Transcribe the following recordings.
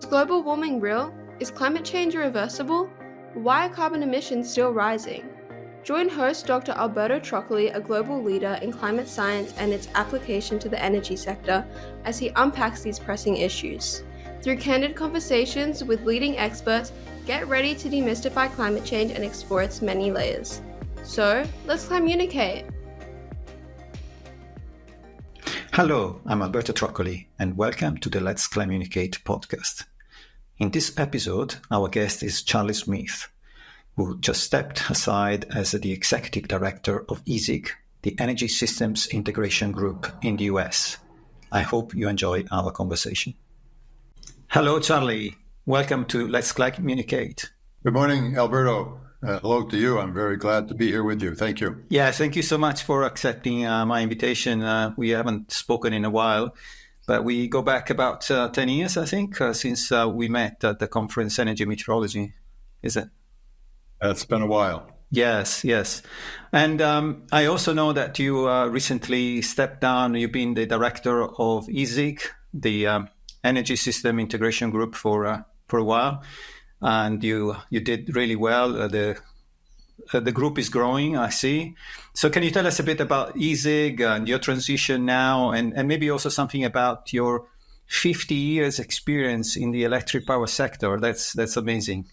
Is global warming real? Is climate change irreversible? Why are carbon emissions still rising? Join host Dr. Alberto Troccoli, a global leader in climate science and its application to the energy sector, as he unpacks these pressing issues. Through candid conversations with leading experts, get ready to demystify climate change and explore its many layers. So, let's Climunicate! Hello, I'm Alberto Troccoli, and welcome to the Let's Climunicate podcast. In this episode, our guest is Charlie Smith, who just stepped aside as the executive director of ESIG, the Energy Systems Integration Group in the US. I hope you enjoy our conversation. Hello, Charlie. Welcome to Let's Climunicate. Good morning, Alberto. Hello to you. I'm very glad to be here with you. Thank you. Yeah, thank you so much for accepting my invitation. We haven't spoken in a while, but we go back about 10 years, I think, since we met at the conference Energy Meteorology. Is it? It's been a while. Yes. And I also know that you recently stepped down. You've been the director of ESIG, the Energy System Integration Group for a while. And you did really well. The group is growing, I see. So can you tell us a bit about ESIG and your transition now, and maybe also something about your 50 years experience in the electric power sector? That's amazing.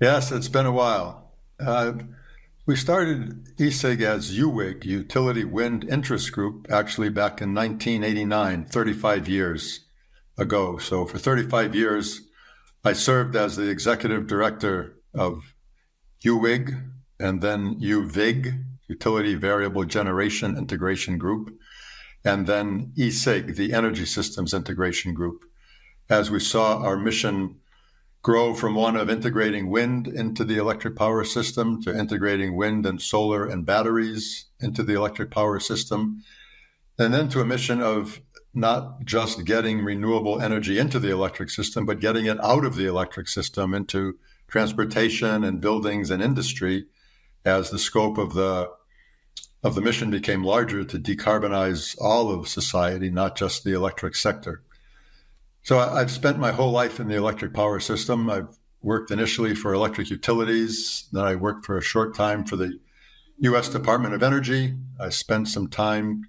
Yes, it's been a while. We started ESIG as UWIG, Utility Wind Interest Group, actually back in 1989, 35 years ago. So for 35 years, I served as the executive director of UWIG and then UVIG, Utility Variable Generation Integration Group, and then ESIG, the Energy Systems Integration Group, as we saw our mission grow from one of integrating wind into the electric power system to integrating wind and solar and batteries into the electric power system, and then to a mission of not just getting renewable energy into the electric system, but getting it out of the electric system into transportation and buildings and industry, as the scope of the mission became larger to decarbonize all of society, not just the electric sector. So I've spent my whole life in the electric power system. I've worked initially for electric utilities. Then I worked for a short time for the U.S. Department of Energy. I spent some time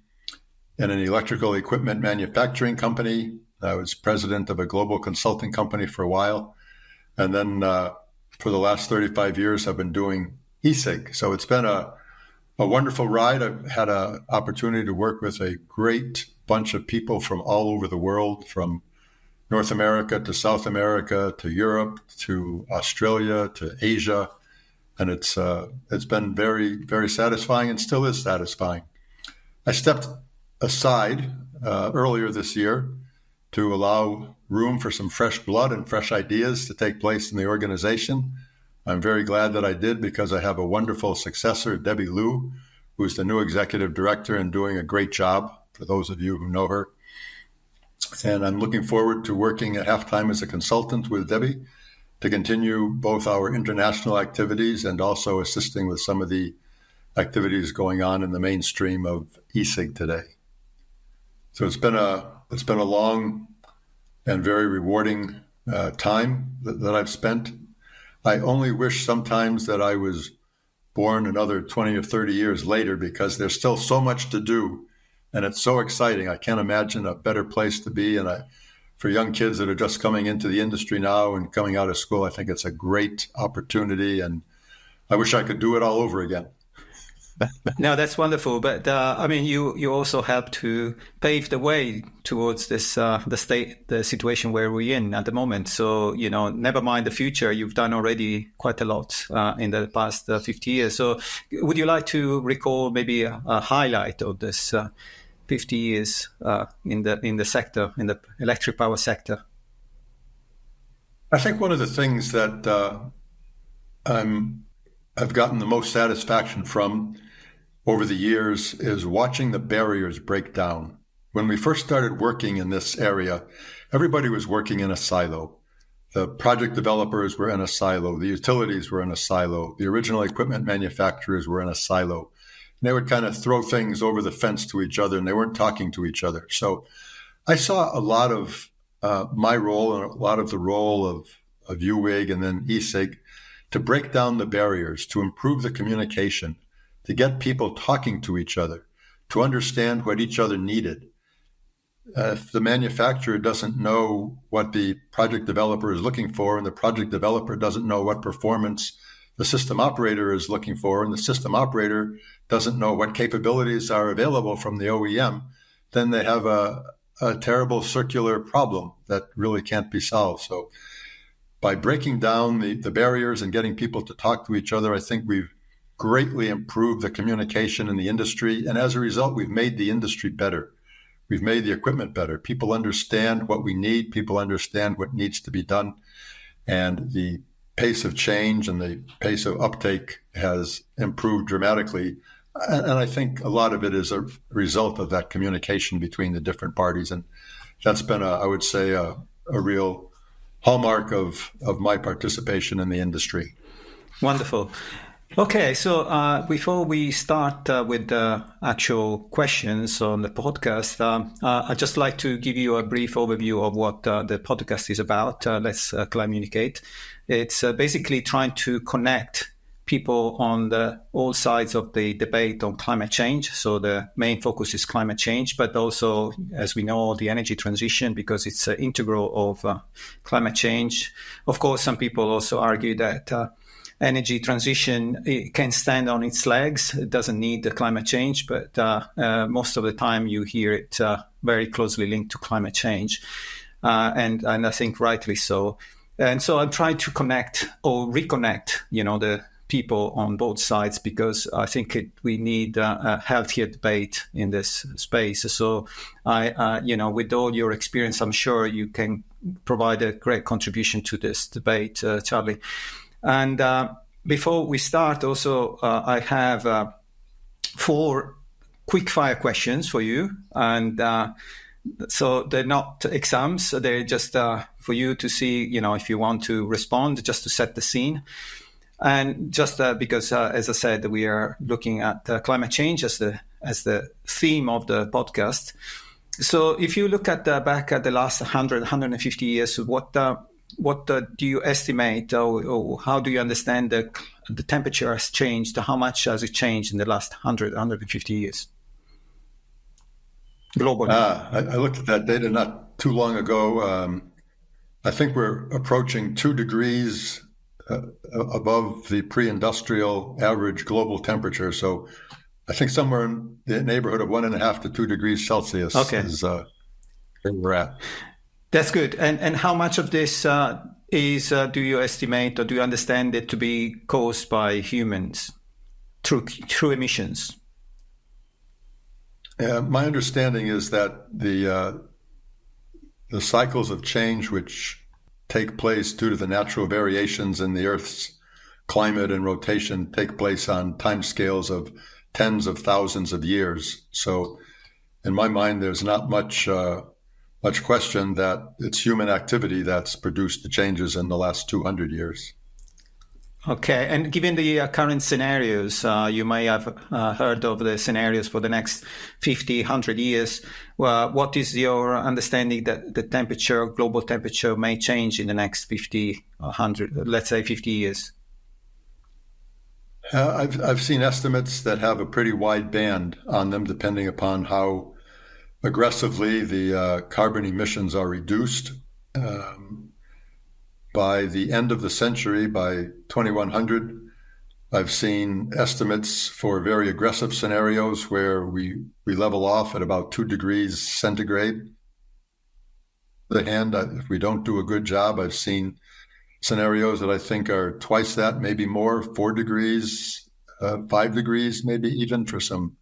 in an electrical equipment manufacturing company. I was president of a global consulting company for a while. And then for the last 35 years, I've been doing ESIG. So it's been a wonderful ride. I've had an opportunity to work with a great bunch of people from all over the world, from North America to South America to Europe to Australia to Asia. And it's been very, very satisfying and still is satisfying. I stepped aside earlier this year to allow room for some fresh blood and fresh ideas to take place in the organization. I'm very glad that I did, because I have a wonderful successor, Debbie Liu, who's the new executive director and doing a great job, for those of you who know her. And I'm looking forward to working at halftime as a consultant with Debbie to continue both our international activities and also assisting with some of the activities going on in the mainstream of ESIG today. So it's been a long and very rewarding time that I've spent. I only wish sometimes that I was born another 20 or 30 years later, because there's still so much to do, and it's so exciting. I can't imagine a better place to be. And for young kids that are just coming into the industry now and coming out of school, I think it's a great opportunity, and I wish I could do it all over again. No, that's wonderful. But you also helped to pave the way towards this the situation where we're in at the moment. So never mind the future. You've done already quite a lot in the past 50 years. So, would you like to recall maybe a highlight of this 50 years in the sector, in the electric power sector? I think one of the things that I've gotten the most satisfaction from over the years is watching the barriers break down. When we first started working in this area, everybody was working in a silo. The project developers were in a silo. The utilities were in a silo. The original equipment manufacturers were in a silo. And they would kind of throw things over the fence to each other, and they weren't talking to each other. So I saw a lot of my role and a lot of the role of UWIG and then ESIG to break down the barriers, to improve the communication, to get people talking to each other, to understand what each other needed. If the manufacturer doesn't know what the project developer is looking for, and the project developer doesn't know what performance the system operator is looking for, and the system operator doesn't know what capabilities are available from the OEM, then they have a terrible circular problem that really can't be solved. So by breaking down the barriers and getting people to talk to each other, I think we've greatly improved the communication in the industry. And as a result, we've made the industry better. We've made the equipment better. People understand what we need. People understand what needs to be done. And the pace of change and the pace of uptake has improved dramatically. And I think a lot of it is a result of that communication between the different parties. And that's been, I would say, a real hallmark of my participation in the industry. Wonderful. Okay, so before we start with the actual questions on the podcast, I'd just like to give you a brief overview of what the podcast is about. Let's Climunicate. It's basically trying to connect people on all sides of the debate on climate change. So the main focus is climate change, but also, as we know, the energy transition, because it's integral of climate change. Of course, some people also argue that energy transition, it can stand on its legs. It doesn't need the climate change, but most of the time you hear it very closely linked to climate change, and I think rightly so. And so I'm trying to connect or reconnect, the people on both sides, because I think we need a healthier debate in this space. So with all your experience, I'm sure you can provide a great contribution to this debate, Charlie. And before we start, also, I have 4 quickfire questions for you. And so they're not exams. They're just for you to see, if you want to respond, just to set the scene. And just because, as I said, we are looking at climate change as the theme of the podcast. So if you look at back at the last 150 years, what do you estimate, or how do you understand the temperature has changed? How much has it changed in the last 150 years? Globally. I looked at that data not too long ago. I think we're approaching 2 degrees above the pre-industrial average global temperature. So I think somewhere in the neighborhood of 1.5 to 2 degrees Celsius is where we're at. That's good. And how much of this do you estimate, or do you understand it to be caused by humans through emissions? My understanding is that the cycles of change which take place due to the natural variations in the Earth's climate and rotation take place on timescales of tens of thousands of years. So in my mind, there's not much question that it's human activity that's produced the changes in the last 200 years. Okay, and given the current scenarios, you may have heard of the scenarios for the next 50, 100 years. What is your understanding that the temperature, global temperature, may change in the next 50, 100, let's say 50 years? I've seen estimates that have a pretty wide band on them, depending upon how aggressively the carbon emissions are reduced. By the end of the century, by 2100, I've seen estimates for very aggressive scenarios where we level off at about 2 degrees centigrade. On the other hand, if we don't do a good job, I've seen scenarios that I think are twice that, maybe more, 4 degrees, 5 degrees, maybe even, for some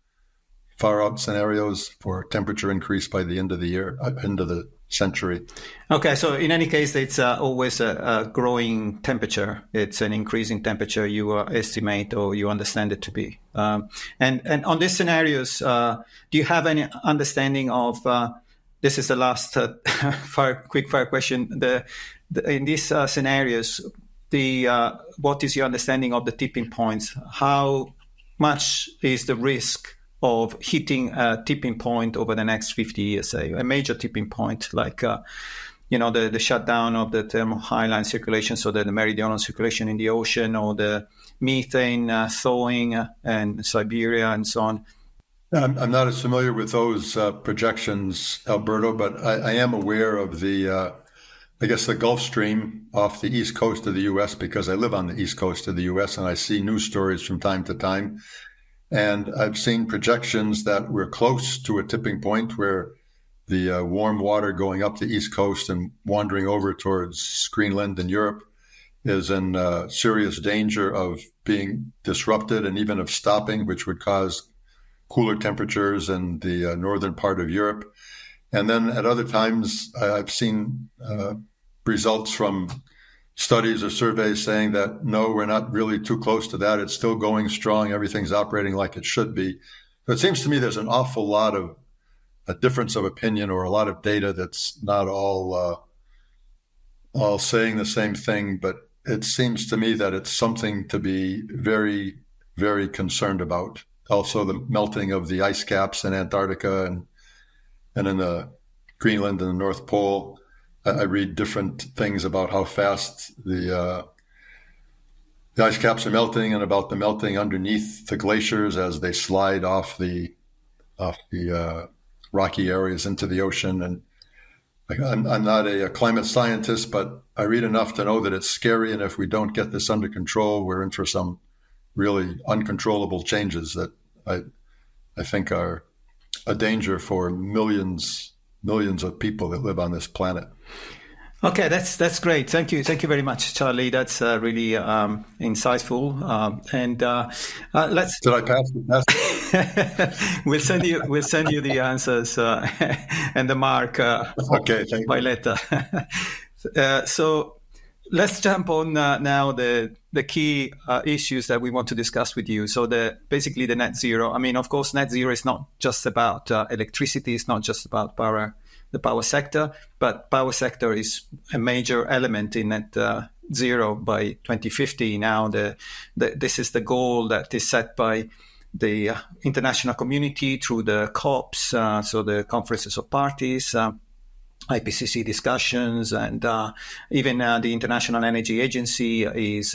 far out scenarios for temperature increase by the end of the year, end of the century. Okay, so in any case, it's always a growing temperature. It's an increasing temperature you estimate or you understand it to be. And on these scenarios, do you have any understanding of, this is the last quick fire question, in these scenarios, what is your understanding of the tipping points? How much is the risk of hitting a tipping point over the next 50 years, say, a major tipping point, like the shutdown of the thermal highline circulation, so the meridional circulation in the ocean, or the methane thawing in Siberia and so on. I'm not as familiar with those projections, Alberto, but I am aware of the Gulf Stream off the east coast of the U.S. because I live on the east coast of the U.S. and I see news stories from time to time. And I've seen projections that we're close to a tipping point where the warm water going up the east coast and wandering over towards Greenland and Europe is in serious danger of being disrupted and even of stopping, which would cause cooler temperatures in the northern part of Europe. And then at other times, I've seen results from studies or surveys saying that, no, we're not really too close to that. It's still going strong. Everything's operating like it should be. So it seems to me there's an awful lot of a difference of opinion or a lot of data that's not all saying the same thing. But it seems to me that it's something to be very, very concerned about. Also, the melting of the ice caps in Antarctica and in the Greenland and the North Pole. I read different things about how fast the ice caps are melting and about the melting underneath the glaciers as they slide off the rocky areas into the ocean. And I'm not a climate scientist, but I read enough to know that it's scary. And if we don't get this under control, we're in for some really uncontrollable changes that I think are a danger for millions of people that live on this planet. Okay, that's great. Thank you very much, Charlie. That's really insightful. And let's. Did I pass the test? We'll send you the answers and the mark. Okay, thank by you. letter. So let's jump on now the key issues that we want to discuss with you. So basically the net zero. I mean, of course, net zero is not just about electricity. It's not just about the power sector, but power sector is a major element in net zero by 2050. Now, this is the goal that is set by the international community through the COPs, so the conferences of parties, IPCC discussions, and even the International Energy Agency is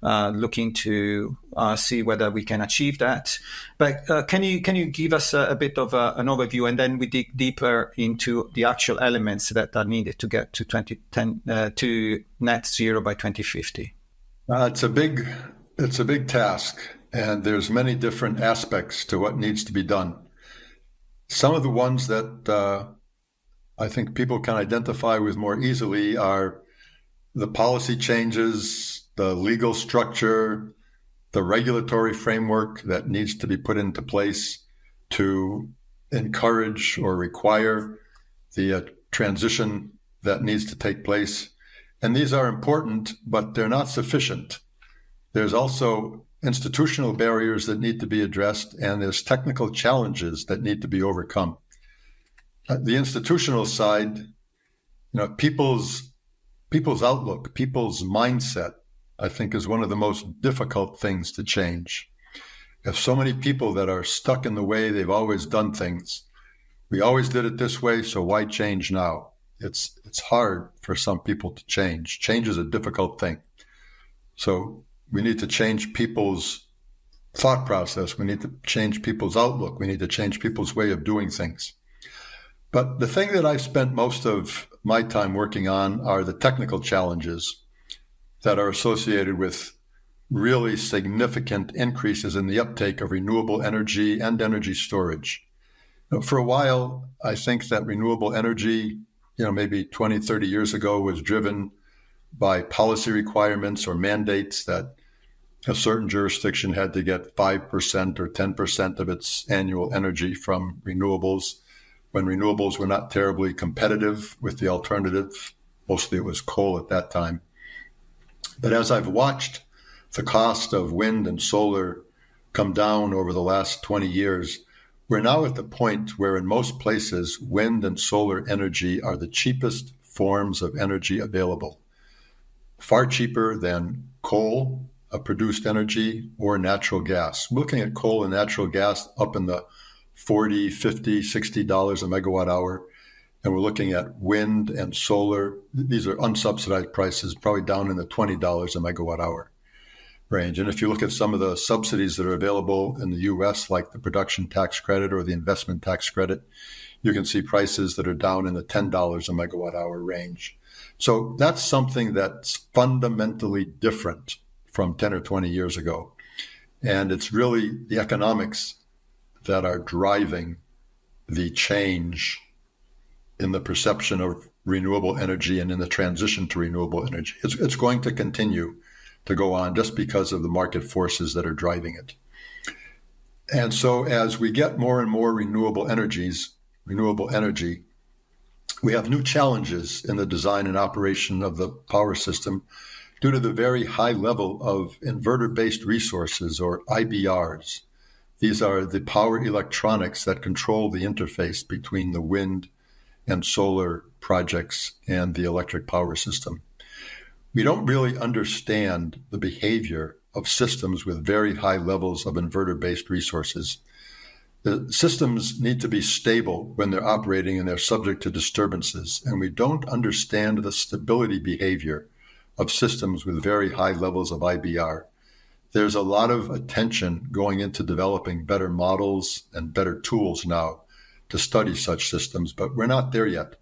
looking to see whether we can achieve that. But can you give us a bit of an overview, and then we dig deeper into the actual elements that are needed to get to 2010 to net zero by 2050? It's a big task, and there's many different aspects to what needs to be done. Some of the ones that I think people can identify with more easily are the policy changes, the legal structure, the regulatory framework that needs to be put into place to encourage or require the transition that needs to take place. And these are important, but they're not sufficient. There's also institutional barriers that need to be addressed, and there's technical challenges that need to be overcome. The institutional side, people's outlook, people's mindset, I think, is one of the most difficult things to change. If so many people that are stuck in the way they've always done things, we always did it this way, so why change now? It's hard for some people to change. Change is a difficult thing. So we need to change people's thought process. We need to change people's outlook. We need to change people's way of doing things. But the thing that I've spent most of my time working on are the technical challenges that are associated with really significant increases in the uptake of renewable energy and energy storage. For a while, I think that renewable energy, maybe 20, 30 years ago, was driven by policy requirements or mandates that a certain jurisdiction had to get 5% or 10% of its annual energy from renewables, when renewables were not terribly competitive with the alternative. Mostly it was coal at that time. But as I've watched the cost of wind and solar come down over the last 20 years, we're now at the point where in most places, wind and solar energy are the cheapest forms of energy available, far cheaper than coal produced energy or natural gas. Looking at coal and natural gas up in the $40, $50, $60 a megawatt hour, and we're looking at wind and solar. These are unsubsidized prices, probably down in the $20 a megawatt hour range. And if you look at some of the subsidies that are available in the U.S., like the production tax credit or the investment tax credit, you can see prices that are down in the $10 a megawatt hour range. So that's something that's fundamentally different from 10 or 20 years ago. And it's really the economics that are driving the change in the perception of renewable energy and in the transition to renewable energy. It's going to continue to go on just because of the market forces that are driving it. And so as we get more and more renewable energy, we have new challenges in the design and operation of the power system due to the very high level of inverter-based resources, or IBRs. These are the power electronics that control the interface between the wind and solar projects and the electric power system. We don't really understand the behavior of systems with very high levels of inverter-based resources. The systems need to be stable when they're operating and they're subject to disturbances, and we don't understand the stability behavior of systems with very high levels of IBR. There's a lot of attention going into developing better models and better tools now to study such systems, but we're not there yet.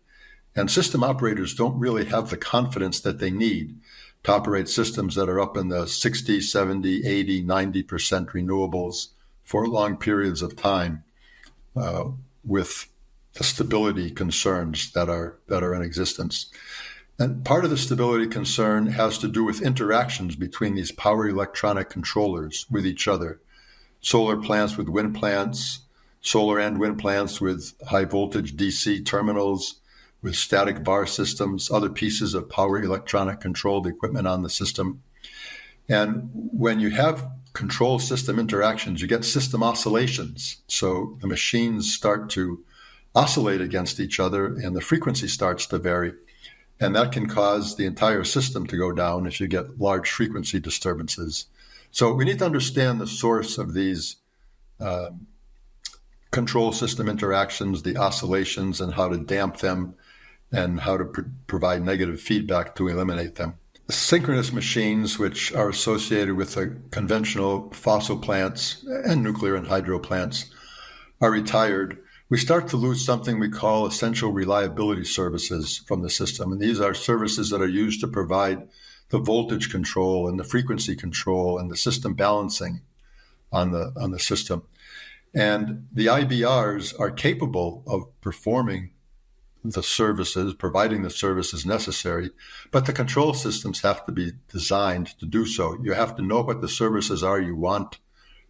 And system operators don't really have the confidence that they need to operate systems that are up in the 60, 70, 80, 90% renewables for long periods of time with the stability concerns that are in existence. And part of the stability concern has to do with interactions between these power electronic controllers with each other. Solar plants with wind plants, solar and wind plants with high voltage DC terminals, with static bar systems, other pieces of power electronic controlled equipment on the system. And when you have control system interactions, you get system oscillations. So the machines start to oscillate against each other and the frequency starts to vary. And that can cause the entire system to go down if you get large frequency disturbances. So we need to understand the source of these control system interactions, the oscillations, and how to damp them and how to provide negative feedback to eliminate them. Synchronous machines, which are associated with the conventional fossil plants and nuclear and hydro plants, are retired. We start to lose something we call essential reliability services from the system. And these are services that are used to provide the voltage control and the frequency control and the system balancing on the system. And the IBRs are capable of performing the services, providing the services necessary, but the control systems have to be designed to do so. You have to know what the services are you want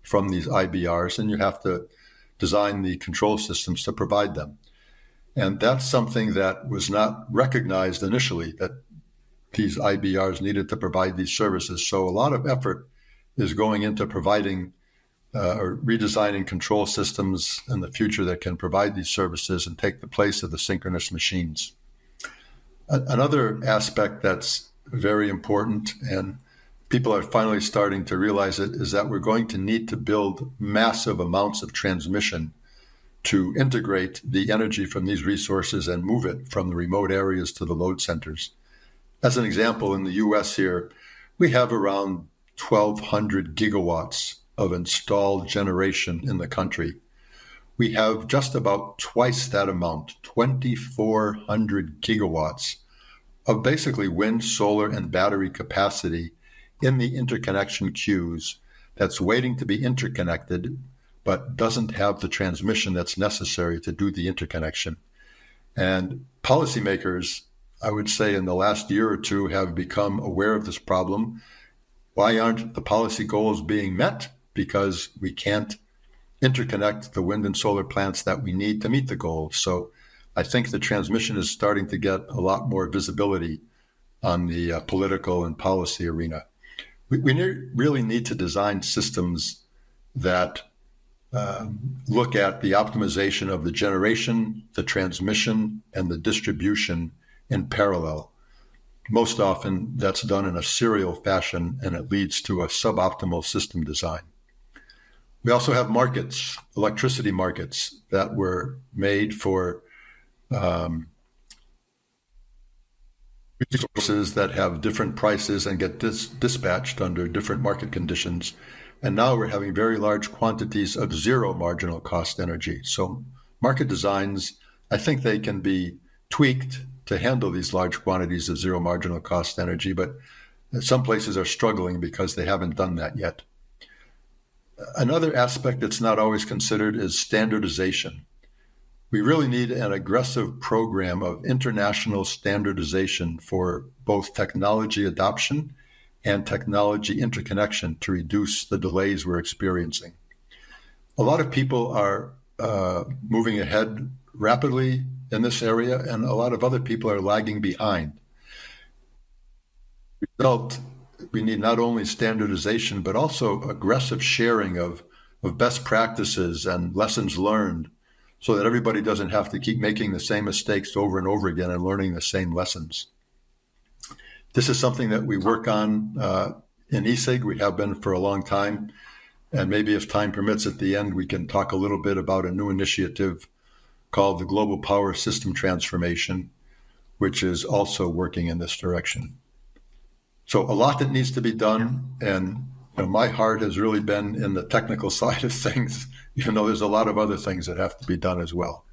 from these IBRs, and you have to design the control systems to provide them. And that's something that was not recognized initially, that these IBRs needed to provide these services. So a lot of effort is going into providing or redesigning control systems in the future that can provide these services and take the place of the synchronous machines. Another aspect that's very important, and people are finally starting to realize it, is that we're going to need to build massive amounts of transmission to integrate the energy from these resources and move it from the remote areas to the load centers. As an example, in the US here, we have around 1,200 gigawatts of installed generation in the country. We have just about twice that amount, 2,400 gigawatts of basically wind, solar, and battery capacity in the interconnection queues that's waiting to be interconnected, but doesn't have the transmission that's necessary to do the interconnection. And policymakers, I would say in the last year or two, have become aware of this problem. Why aren't the policy goals being met? Because we can't interconnect the wind and solar plants that we need to meet the goals. So I think the transmission is starting to get a lot more visibility on the political and policy arena. We really need to design systems that look at the optimization of the generation, the transmission, and the distribution in parallel. Most often that's done in a serial fashion, and it leads to a suboptimal system design. We also have markets, electricity markets, that were made for resources that have different prices and get dispatched under different market conditions. And now we're having very large quantities of zero marginal cost energy. So market designs, I think they can be tweaked to handle these large quantities of zero marginal cost energy, but some places are struggling because they haven't done that yet. Another aspect that's not always considered is standardization. We really need an aggressive program of international standardization for both technology adoption and technology interconnection to reduce the delays we're experiencing. A lot of people are moving ahead rapidly in this area, and a lot of other people are lagging behind. Result, we need not only standardization, but also aggressive sharing of best practices and lessons learned so that everybody doesn't have to keep making the same mistakes over and over again and learning the same lessons. This is something that we work on in ESIG. We have been for a long time. And maybe if time permits at the end, we can talk a little bit about a new initiative called the Global Power System Transformation, which is also working in this direction. So a lot that needs to be done, and my heart has really been in the technical side of things, even though there's a lot of other things that have to be done as well.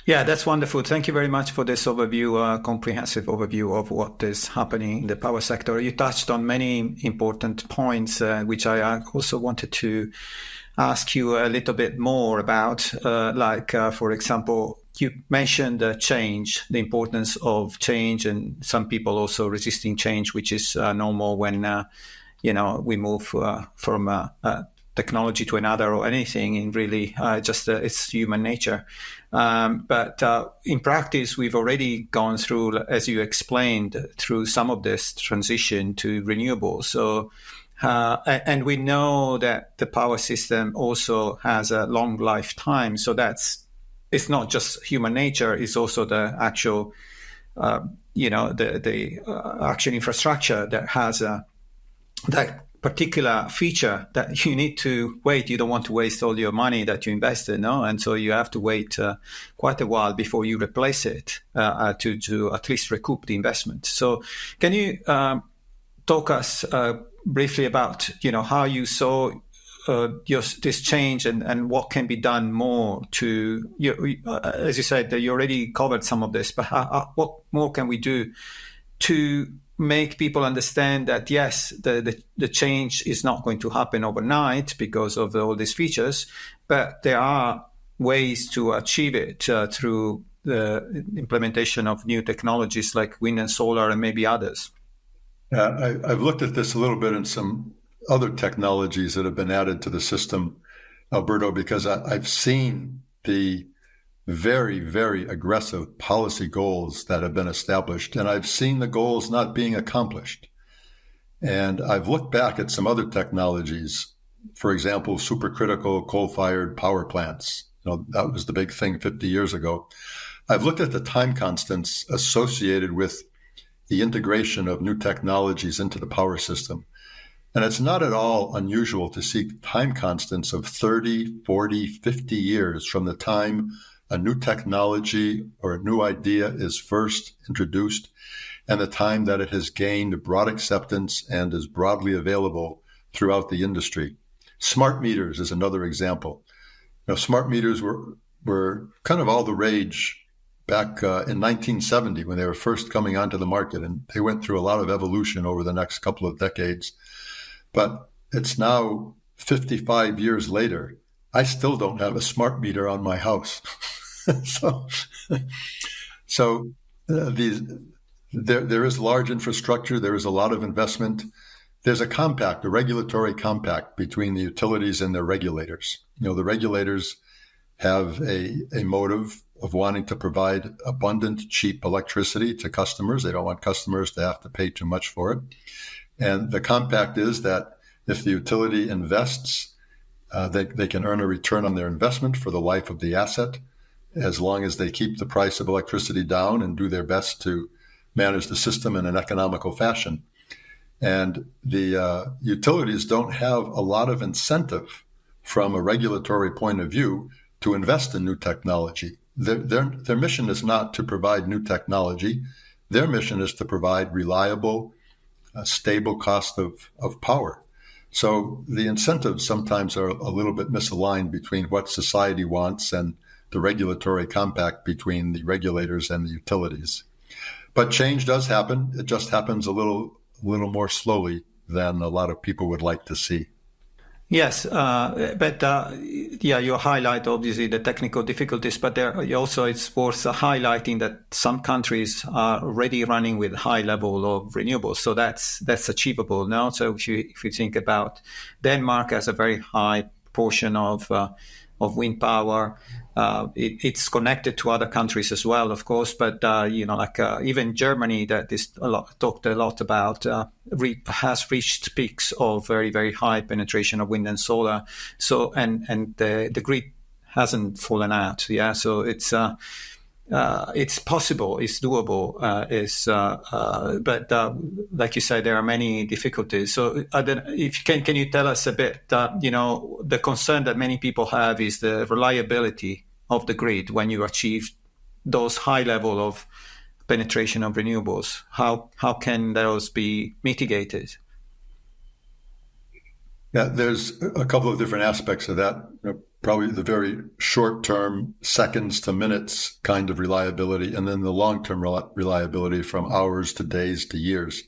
Yeah, that's wonderful. Thank you very much for this overview, comprehensive overview of what is happening in the power sector. You touched on many important points, which I also wanted to ask you a little bit more about, for example, you mentioned change, the importance of change, and some people also resisting change, which is normal when, we move from technology to another or anything, and really it's human nature. But in practice, we've already gone through, as you explained, through some of this transition to renewable. So, and we know that the power system also has a long lifetime. So it's not just human nature; it's also the actual, the actual infrastructure that has that particular feature that you need to wait. You don't want to waste all your money that you invested, no? And so you have to wait quite a while before you replace it to at least recoup the investment. So can you talk us briefly about, how you saw this change and what can be done more to, as you said, that you already covered some of this, but what more can we do to make people understand that, yes, the change is not going to happen overnight because of all these features, but there are ways to achieve it through the implementation of new technologies like wind and solar and maybe others? I've looked at this a little bit in some other technologies that have been added to the system, Alberto, because I've seen the very, very aggressive policy goals that have been established, and I've seen the goals not being accomplished. And I've looked back at some other technologies, for example, supercritical coal-fired power plants. That was the big thing 50 years ago. I've looked at the time constants associated with the integration of new technologies into the power system. And it's not at all unusual to see time constants of 30, 40, 50 years from the time a new technology or a new idea is first introduced and the time that it has gained broad acceptance and is broadly available throughout the industry. Smart meters is another example. Smart meters were kind of all the rage back in 1970 when they were first coming onto the market, and they went through a lot of evolution over the next couple of decades. But it's now 55 years later. I still don't have a smart meter on my house. There is large infrastructure. There is a lot of investment. There's a regulatory compact between the utilities and their regulators. The regulators have a motive of wanting to provide abundant, cheap electricity to customers. They don't want customers to have to pay too much for it. And the compact is that if the utility invests, they can earn a return on their investment for the life of the asset, as long as they keep the price of electricity down and do their best to manage the system in an economical fashion. And the utilities don't have a lot of incentive from a regulatory point of view to invest in new technology. Their mission is not to provide new technology. their mission is to provide reliable, stable cost of power. So the incentives sometimes are a little bit misaligned between what society wants and the regulatory compact between the regulators and the utilities. But change does happen. It just happens a little more slowly than a lot of people would like to see. Yes, but you highlight obviously the technical difficulties, but there also it's worth highlighting that some countries are already running with high level of renewables, so that's achievable now. So if you think about Denmark has a very high portion of wind power. It's connected to other countries as well, of course, but even Germany, that is talked a lot about, has reached peaks of very, very high penetration of wind and solar. So and the grid hasn't fallen out. Yeah, so it's possible, it's doable, but like you said, there are many difficulties. So can you tell us a bit, the concern that many people have is the reliability of the grid when you achieve those high level of penetration of renewables. How can those be mitigated? Yeah, there's a couple of different aspects of that. Probably the very short-term, seconds to minutes kind of reliability, and then the long-term reliability from hours to days to years.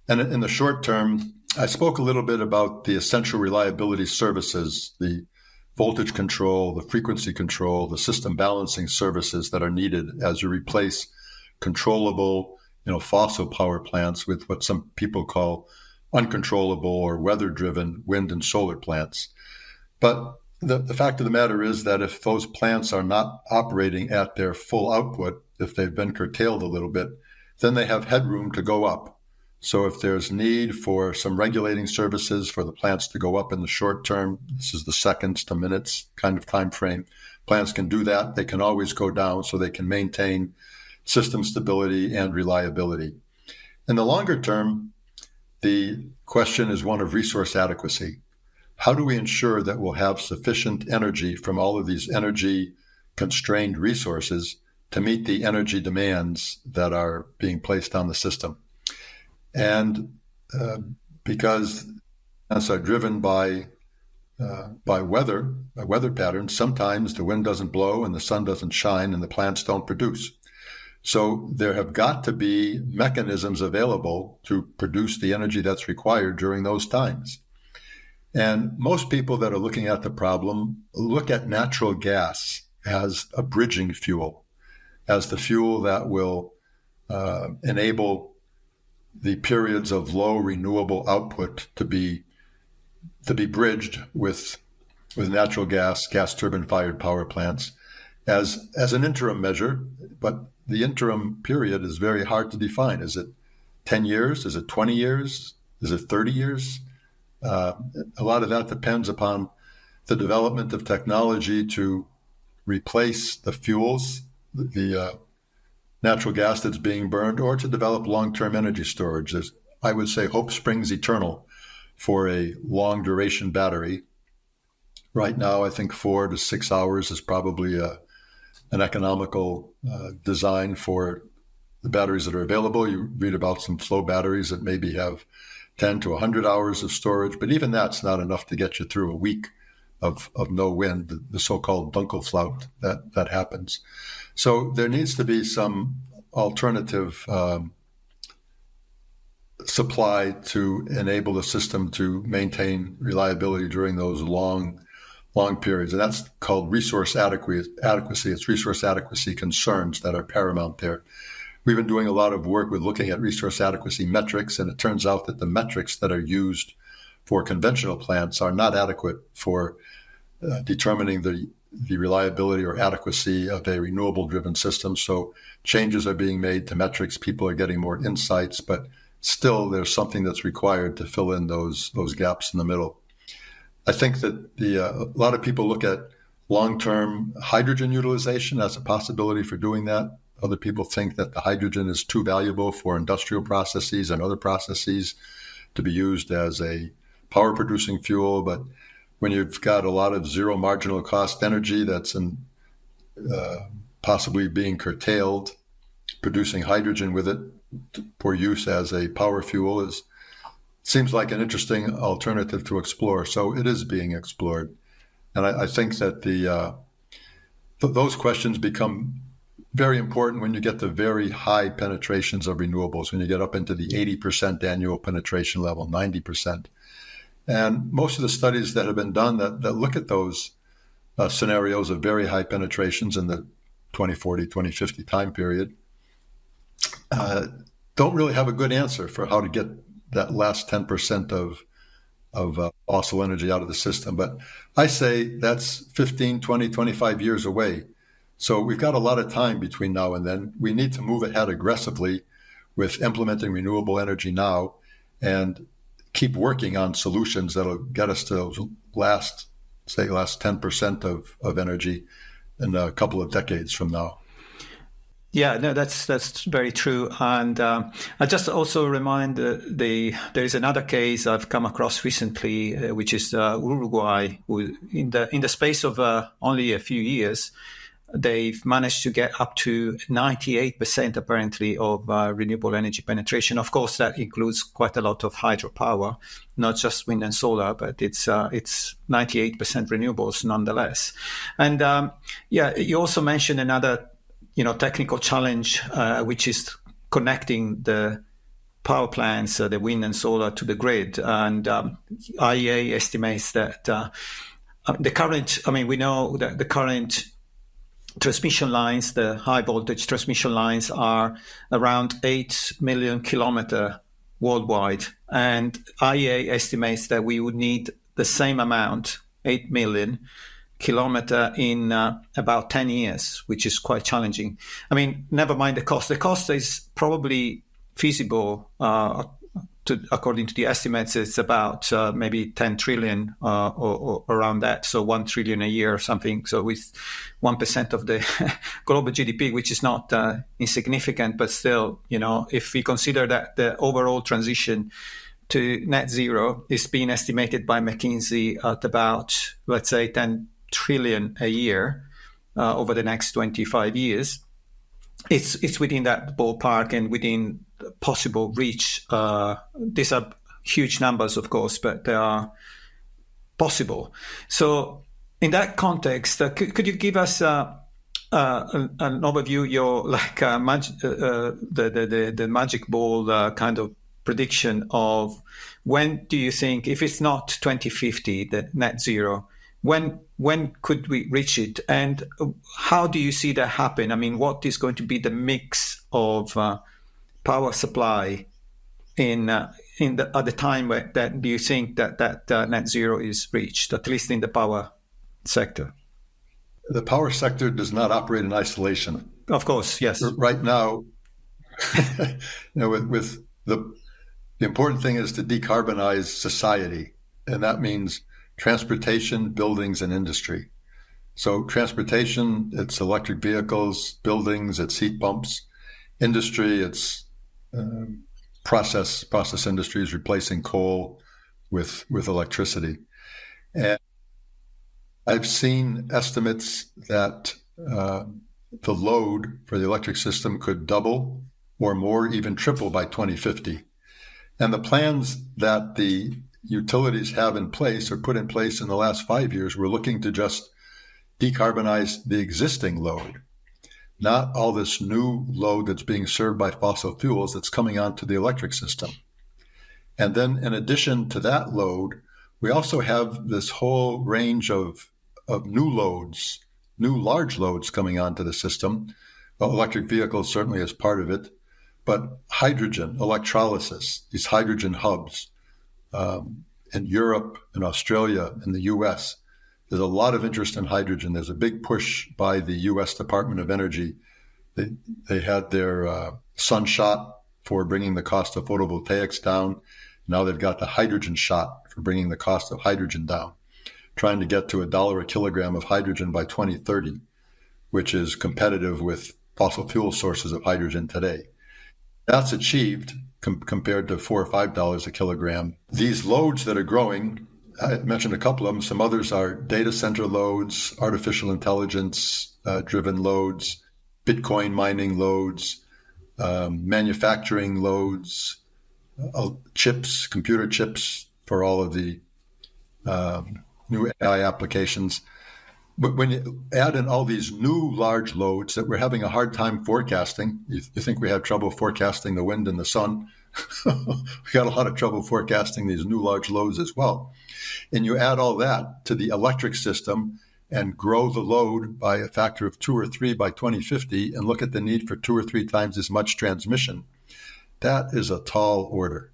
And in the short term, I spoke a little bit about the essential reliability services, the voltage control, the frequency control, the system balancing services that are needed as you replace controllable, fossil power plants with what some people call uncontrollable or weather-driven wind and solar plants. But the fact of the matter is that if those plants are not operating at their full output, if they've been curtailed a little bit, then they have headroom to go up. So if there's need for some regulating services for the plants to go up in the short term, this is the seconds to minutes kind of time frame, plants can do that. They can always go down so they can maintain system stability and reliability. In the longer term, the question is one of resource adequacy. How do we ensure that we'll have sufficient energy from all of these energy-constrained resources to meet the energy demands that are being placed on the system? And because plants are driven by weather patterns, sometimes the wind doesn't blow and the sun doesn't shine and the plants don't produce. So there have got to be mechanisms available to produce the energy that's required during those times. And most people that are looking at the problem look at natural gas as a bridging fuel, as the fuel that will enable the periods of low renewable output to be bridged with natural gas turbine-fired power plants as an interim measure. But the interim period is very hard to define. Is it 10 years? Is it 20 years? Is it 30 years? A lot of that depends upon the development of technology to replace the fuels, the natural gas that's being burned, or to develop long-term energy storage. I would say hope springs eternal for a long-duration battery. Right now, I think 4 to 6 hours is probably an economical design for the batteries that are available. You read about some flow batteries that maybe have 10 to 100 hours of storage, but even that's not enough to get you through a week of no wind, the so-called Dunkelflaut that happens. So there needs to be some alternative supply to enable the system to maintain reliability during those long periods. And that's called resource adequacy. It's resource adequacy concerns that are paramount there. We've been doing a lot of work with looking at resource adequacy metrics, and it turns out that the metrics that are used for conventional plants are not adequate for determining the reliability or adequacy of a renewable-driven system. So changes are being made to metrics. People are getting more insights, but still there's something that's required to fill in those gaps in the middle. I think that a lot of people look at long-term hydrogen utilization as a possibility for doing that. Other people think that the hydrogen is too valuable for industrial processes and other processes to be used as a power-producing fuel. But when you've got a lot of zero marginal cost energy that's possibly being curtailed producing hydrogen with it for use as a power fuel seems like an interesting alternative to explore. So it is being explored. And I think that those questions become very important when you get to very high penetrations of renewables, when you get up into the 80% annual penetration level, 90%. And most of the studies that have been done that look at those scenarios of very high penetrations in the 2040, 2050 time period don't really have a good answer for how to get that last 10% of fossil energy out of the system. But I say that's 15, 20, 25 years away. So we've got a lot of time between now and then. We need to move ahead aggressively with implementing renewable energy now and keep working on solutions that'll get us to last 10% of energy in a couple of decades from now. Yeah, no, that's very true. And I just also remind there is another case I've come across recently, which is Uruguay, who in the space of only a few years, they've managed to get up to 98% apparently of renewable energy penetration. Of course, that includes quite a lot of hydropower, not just wind and solar, but it's 98% renewables nonetheless. And you also mentioned another technical challenge, which is connecting the power plants, the wind and solar, to the grid. And IEA estimates that we know that the current transmission lines, the high voltage transmission lines, are around 8 million kilometers worldwide. And IEA estimates that we would need the same amount, 8 million kilometer in about 10 years, which is quite challenging. I mean, never mind the cost. The cost is probably feasible. According to the estimates, it's about maybe 10 trillion or around that. So 1 trillion a year or something. So with 1% of the global GDP, which is not insignificant, but still, if we consider that the overall transition to net zero is being estimated by McKinsey at about, let's say, 10 trillion a year over the next 25 years. It's within that ballpark and within possible reach. These are huge numbers, of course, but they are possible. So in that context, could you give us an overview, your the magic ball kind of prediction of when do you think, if it's not 2050, the net zero, when could we reach it, and how do you see that happen? I mean, what is going to be the mix of power supply at the time that do you think that net zero is reached, at least in the power sector? The power sector does not operate in isolation. Of course, yes. Right now, with the important thing is to decarbonize society, and that means transportation, buildings, and industry. So transportation, it's electric vehicles; buildings, it's heat pumps; industry, it's process industries replacing coal with electricity. And I've seen estimates that the load for the electric system could double or more, even triple by 2050. And the plans that the utilities have in place or put in place in the last 5 years, we're looking to just decarbonize the existing load, not all this new load that's being served by fossil fuels that's coming onto the electric system. And then in addition to that load, we also have this whole range of new loads, new large loads coming onto the system. Well, electric vehicles certainly is part of it, but hydrogen, electrolysis, these hydrogen hubs, in Europe, in Australia, in the US, there's a lot of interest in hydrogen. There's a big push by the US Department of Energy. They had their sunshot for bringing the cost of photovoltaics down. Now they've got the hydrogen shot for bringing the cost of hydrogen down, trying to get to $1 a kilogram of hydrogen by 2030, which is competitive with fossil fuel sources of hydrogen today. That's achieved compared to $4 or $5 a kilogram. These loads that are growing, I mentioned a couple of them. Some others are data center loads, artificial intelligence driven loads, Bitcoin mining loads, manufacturing loads, chips, computer chips for all of the new AI applications. But when you add in all these new large loads that we're having a hard time forecasting, you think we had trouble forecasting the wind and the sun? We got a lot of trouble forecasting these new large loads as well. And you add all that to the electric system and grow the load by a factor of 2 or 3 by 2050 and look at the need for 2 or 3 times as much transmission. That is a tall order.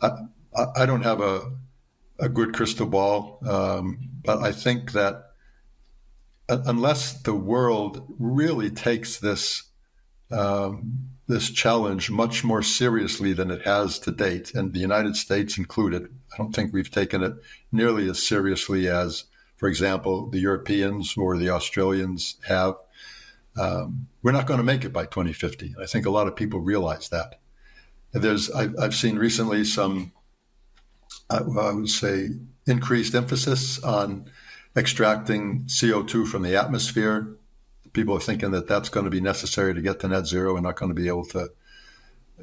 I don't have a good crystal ball, but I think that unless the world really takes this challenge much more seriously than it has to date, and the United States included, I don't think we've taken it nearly as seriously as, for example, the Europeans or the Australians have. We're not going to make it by 2050. I think a lot of people realize that. I've seen recently some, I would say, increased emphasis on extracting CO2 from the atmosphere. People are thinking that that's going to be necessary to get to net zero and not going to be able to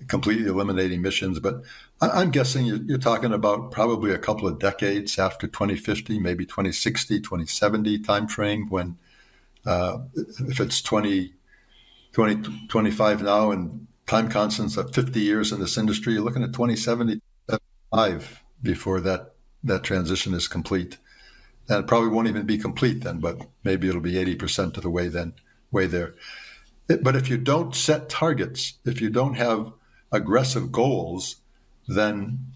completely eliminate emissions. But I'm guessing you're talking about probably a couple of decades after 2050, maybe 2060, 2070 timeframe, when if it's 2025 now and time constants of 50 years in this industry, you're looking at 2075 before that transition is complete. And it probably won't even be complete then, but maybe it'll be 80% of the way there. But if you don't set targets, if you don't have aggressive goals, then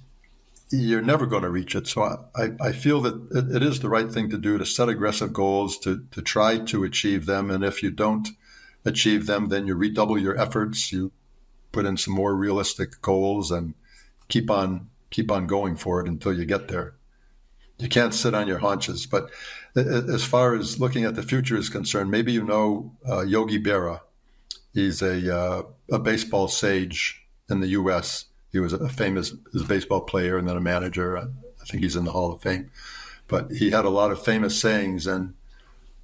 you're never going to reach it. So I feel that it is the right thing to do, to set aggressive goals, to try to achieve them. And if you don't achieve them, then you redouble your efforts, you put in some more realistic goals and keep on going for it until you get there. You can't sit on your haunches. But as far as looking at the future is concerned, maybe you know Yogi Berra. He's a baseball sage in the U.S. He was a famous baseball player and then a manager. I think he's in the Hall of Fame. But he had a lot of famous sayings, and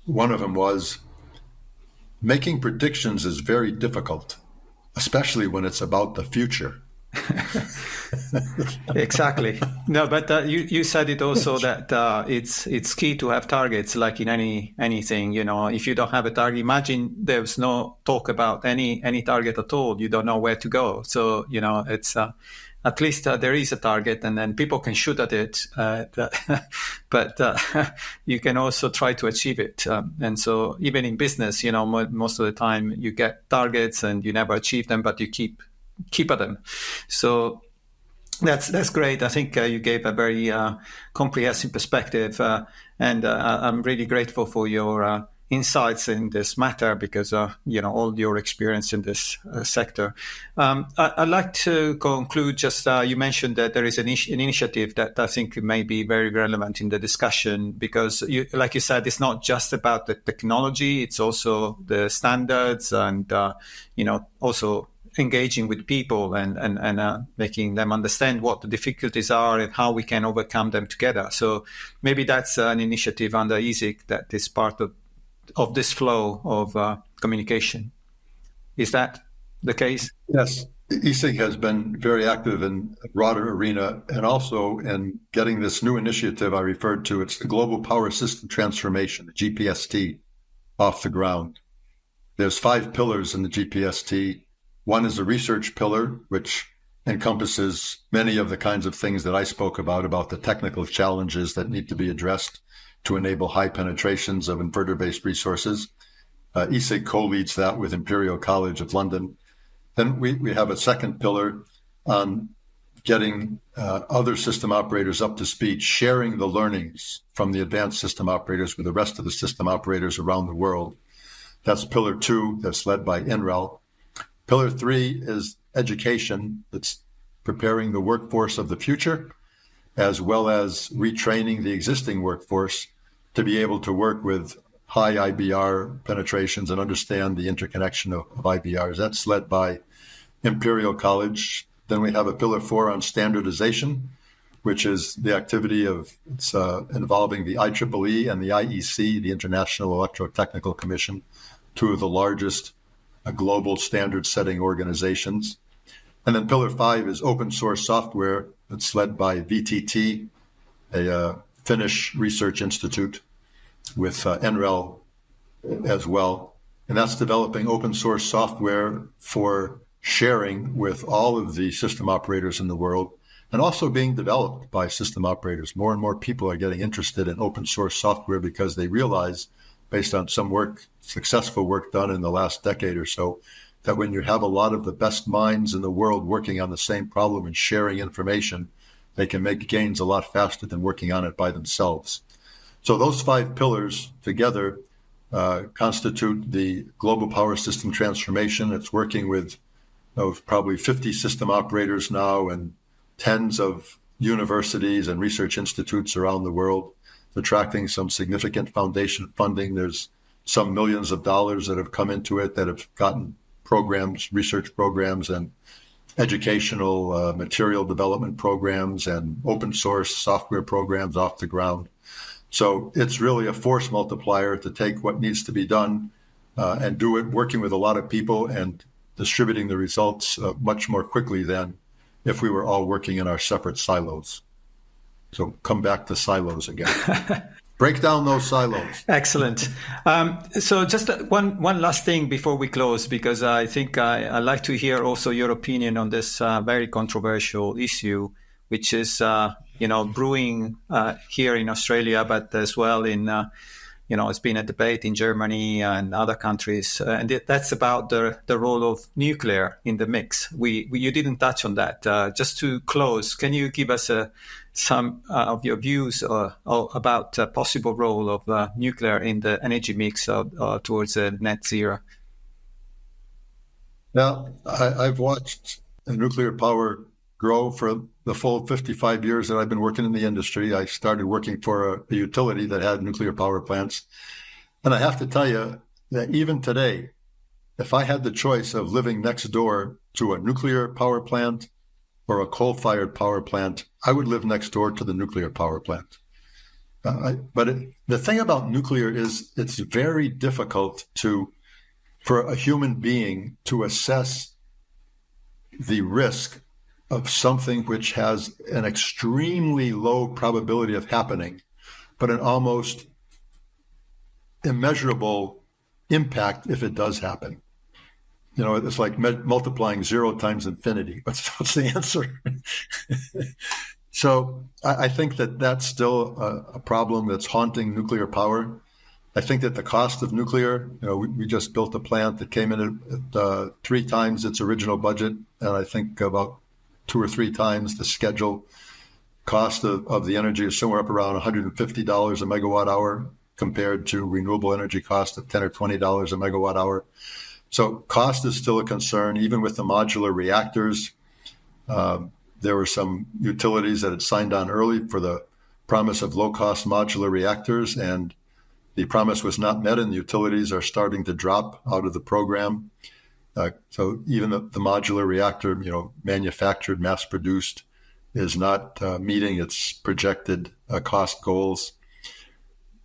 one of them was, making predictions is very difficult, especially when it's about the future. Exactly. No, but you said it also that it's key to have targets, like in anything. If you don't have a target, imagine there's no talk about any target at all. You don't know where to go. So it's at least there is a target, and then people can shoot at it. But you can also try to achieve it. And so even in business, most of the time you get targets and you never achieve them, but you keep at them. So that's great. I think you gave a very comprehensive perspective, and I'm really grateful for your insights in this matter, because all your experience in this sector. I'd like to conclude. Just you mentioned that there is an initiative that I think may be very relevant in the discussion, because like you said, it's not just about the technology; it's also the standards and also engaging with people and making them understand what the difficulties are and how we can overcome them together. So maybe that's an initiative under ESIG that is part of this flow of communication. Is that the case? Yes. ESIG has been very active in the broader arena, and also in getting this new initiative I referred to. It's the Global Power System Transformation, the GPST, off the ground. There's 5 pillars in the GPST. One is a research pillar, which encompasses many of the kinds of things that I spoke about the technical challenges that need to be addressed to enable high penetrations of inverter-based resources. ESIG co-leads that with Imperial College of London. Then we have a second pillar on getting other system operators up to speed, sharing the learnings from the advanced system operators with the rest of the system operators around the world. That's pillar 2, that's led by INREL. Pillar 3 is education. It's preparing the workforce of the future, as well as retraining the existing workforce to be able to work with high IBR penetrations and understand the interconnection of IBRs. That's led by Imperial College. Then we have a pillar 4 on standardization, which is the activity involving the IEEE and the IEC, the International Electrotechnical Commission, 2 of the largest global standard-setting organizations. And then Pillar 5 is open source software that's led by VTT, a Finnish research institute with NREL as well. And that's developing open source software for sharing with all of the system operators in the world, and also being developed by system operators. More and more people are getting interested in open source software because they realize, based on some successful work done in the last decade or so, that when you have a lot of the best minds in the world working on the same problem and sharing information, they can make gains a lot faster than working on it by themselves. So those 5 pillars together constitute the global power system transformation. It's working with probably 50 system operators now and tens of universities and research institutes around the world, attracting some significant foundation funding. There's some millions of dollars that have come into it that have gotten programs, research programs, and educational material development programs and open source software programs off the ground. So it's really a force multiplier to take what needs to be done and do it working with a lot of people and distributing the results much more quickly than if we were all working in our separate silos. So come back to silos again. Break down those silos. Excellent. So just one last thing before we close, because I think I'd like to hear also your opinion on this very controversial issue, which is, brewing here in Australia, but as well in, it's been a debate in Germany and other countries. And that's about the role of nuclear in the mix. You didn't touch on that. Just to close, can you give us some of your views about the possible role of nuclear in the energy mix towards net zero? Now, I've watched nuclear power grow for the full 55 years that I've been working in the industry. I started working for a utility that had nuclear power plants. And I have to tell you that even today, if I had the choice of living next door to a nuclear power plant or a coal-fired power plant, I would live next door to the nuclear power plant. The thing about nuclear is it's very difficult for a human being to assess the risk of something which has an extremely low probability of happening, but an almost immeasurable impact if it does happen. It's like multiplying 0 times infinity. What's the answer? So I think that that's still a problem that's haunting nuclear power. I think that the cost of nuclear, we just built a plant that came in at 3 times its original budget, and I think about 2 or 3 times the schedule. Cost of the energy is somewhere up around $150 a megawatt hour compared to renewable energy cost of $10 or $20 a megawatt hour. So cost is still a concern, even with the modular reactors. There were some utilities that had signed on early for the promise of low-cost modular reactors, and the promise was not met, and the utilities are starting to drop out of the program. So even the modular reactor, manufactured, mass-produced, is not meeting its projected cost goals.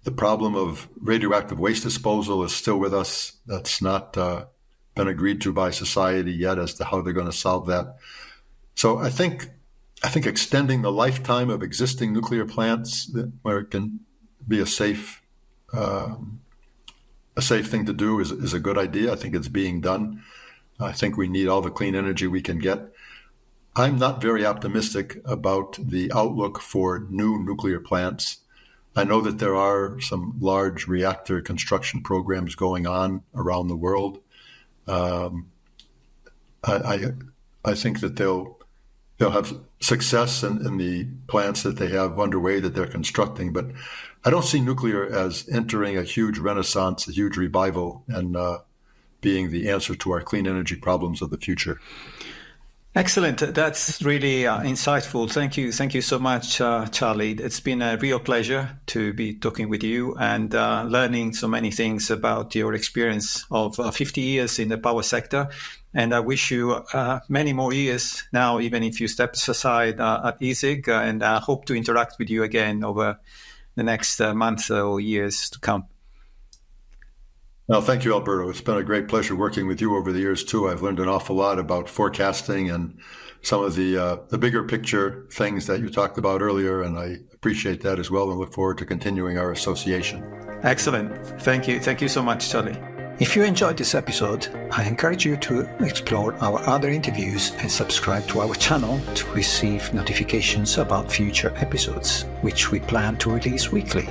The problem of radioactive waste disposal is still with us. That's not been agreed to by society yet as to how they're going to solve that. So I think extending the lifetime of existing nuclear plants where it can be a safe thing to do is a good idea. I think it's being done. I think we need all the clean energy we can get. I'm not very optimistic about the outlook for new nuclear plants. I know that there are some large reactor construction programs going on around the world. I think that they'll have success in the plants that they have underway that they're constructing, but I don't see nuclear as entering a huge renaissance, a huge revival, and being the answer to our clean energy problems of the future. Excellent. That's really insightful. Thank you. Thank you so much, Charlie. It's been a real pleasure to be talking with you and learning so many things about your experience of 50 years in the power sector. And I wish you many more years now, even if you step aside at ESIG, and I hope to interact with you again over the next months or years to come. Well, thank you, Alberto. It's been a great pleasure working with you over the years, too. I've learned an awful lot about forecasting and some of the bigger picture things that you talked about earlier, and I appreciate that as well and look forward to continuing our association. Excellent. Thank you. Thank you so much, Charlie. If you enjoyed this episode, I encourage you to explore our other interviews and subscribe to our channel to receive notifications about future episodes, which we plan to release weekly.